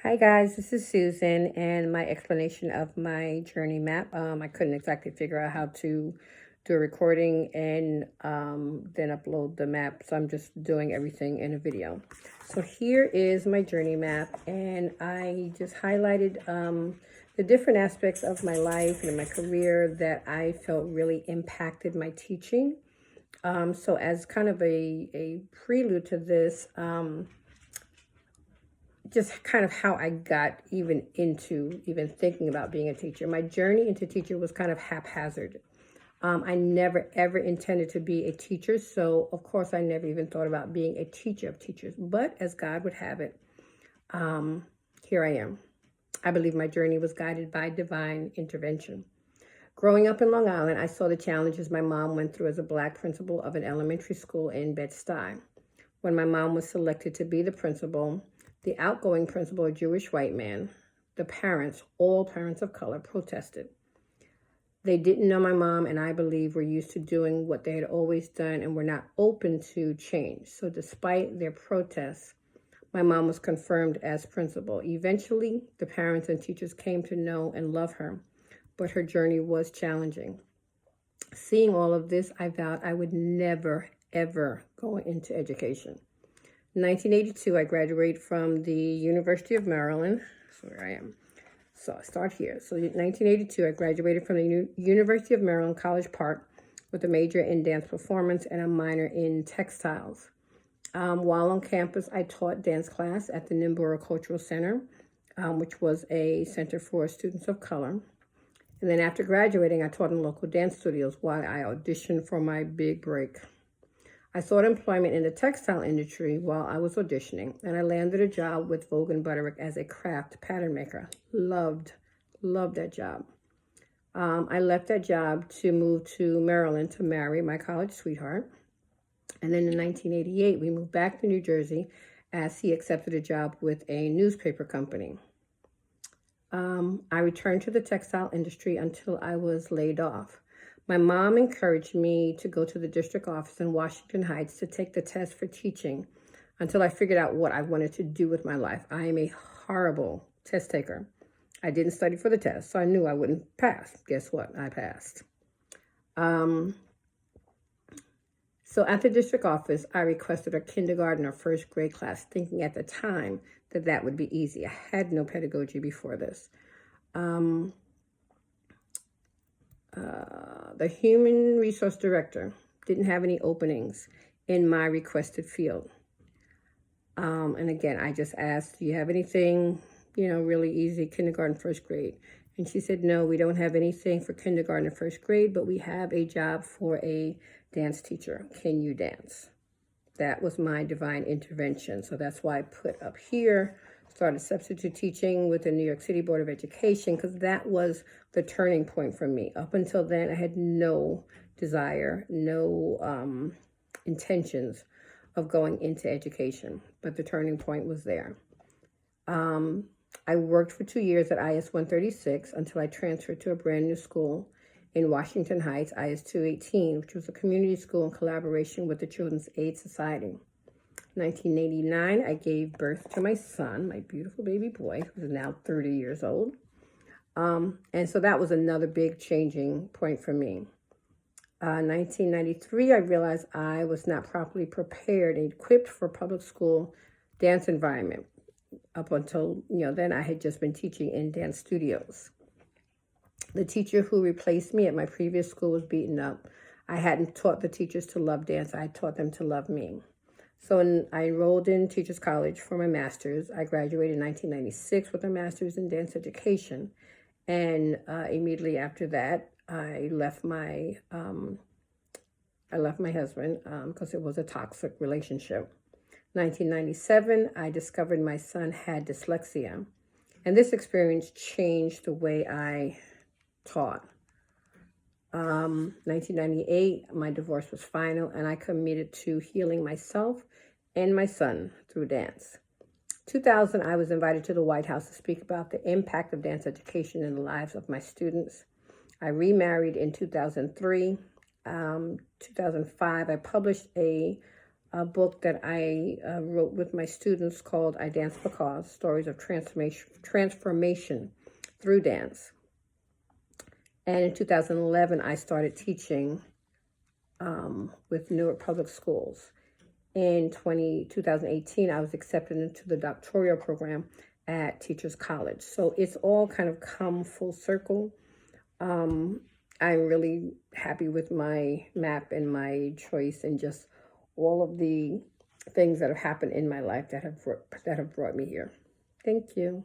Hi guys, this is Susan and my explanation of my journey map. I couldn't exactly figure out how to do a recording and then upload the map, so I'm just doing everything in a video. So here is my journey map, and I just highlighted the different aspects of my life and my career that I felt really impacted my teaching. So as kind of a prelude to this, just kind of how I got even into even thinking about being a teacher. My journey into teacher was kind of haphazard. I never ever intended to be a teacher, so of course I never even thought about being a teacher of teachers. But as God would have it, here I am. I believe my journey was guided by divine intervention. Growing up in Long Island, I saw the challenges my mom went through as a Black principal of an elementary school in Bed-Stuy. When my mom was selected to be the principal, the outgoing principal, a Jewish white man, the parents, all parents of color, protested. They didn't know my mom, and I believe were used to doing what they had always done and were not open to change. So despite their protests, my mom was confirmed as principal. Eventually, the parents and teachers came to know and love her, but her journey was challenging. Seeing all of this, I vowed I would never, ever go into education. In 1982, I graduated from the University of Maryland. That's where I am. So I start here. So in 1982, I graduated from the University of Maryland College Park with a major in dance performance and a minor in textiles. While on campus, I taught dance class at the Nimboro Cultural Center, which was a center for students of color. And then after graduating, I taught in local dance studios while I auditioned for my big break. I sought employment in the textile industry while I was auditioning, and I landed a job with Vogue and Butterick as a craft pattern maker. Loved that job. I left that job to move to Maryland to marry my college sweetheart. And then in 1988, we moved back to New Jersey as he accepted a job with a newspaper company. I returned to the textile industry until I was laid off. My mom encouraged me to go to the district office in Washington Heights to take the test for teaching until I figured out what I wanted to do with my life. I am a horrible test taker. I didn't study for the test, so I knew I wouldn't pass. Guess what? I passed. So at the district office, I requested a kindergarten or first grade class, thinking at the time that that would be easy. I had no pedagogy before this. The human resource director didn't have any openings in my requested field. And again, I just asked, do you have anything, really easy, kindergarten, first grade? And she said, no, we don't have anything for kindergarten and first grade, but we have a job for a dance teacher. Can you dance? That was my divine intervention. So that's why I put up here, started substitute teaching with the New York City Board of Education, because that was the turning point for me. Up until then, I had no desire, no intentions of going into education, but the turning point was there. I worked for 2 years at IS 136 until I transferred to a brand new school in Washington Heights, IS 218, which was a community school in collaboration with the Children's Aid Society. In 1989, I gave birth to my son, my beautiful baby boy, who is now 30 years old. And so that was another big changing point for me. 1993, I realized I was not properly prepared and equipped for public school dance environment. Up until, then I had just been teaching in dance studios. The teacher who replaced me at my previous school was beaten up. I hadn't taught the teachers to love dance. I taught them to love me. So I enrolled in Teachers College for my master's. I graduated in 1996 with a master's in dance education. And immediately after that, I left my husband because it was a toxic relationship. 1997, I discovered my son had dyslexia. And this experience changed the way I taught. 1998, my divorce was final, and I committed to healing myself and my son through dance. 2000, I was invited to the White House to speak about the impact of dance education in the lives of my students. I remarried in 2003. 2005, I published a a book that I wrote with my students called I Dance Because, Stories of Transformation Through Dance. And in 2011, I started teaching with Newark Public Schools. In 2018, I was accepted into the doctoral program at Teachers College. So it's all kind of come full circle. I'm really happy with my map and my choice and just all of the things that have happened in my life that have brought me here. Thank you.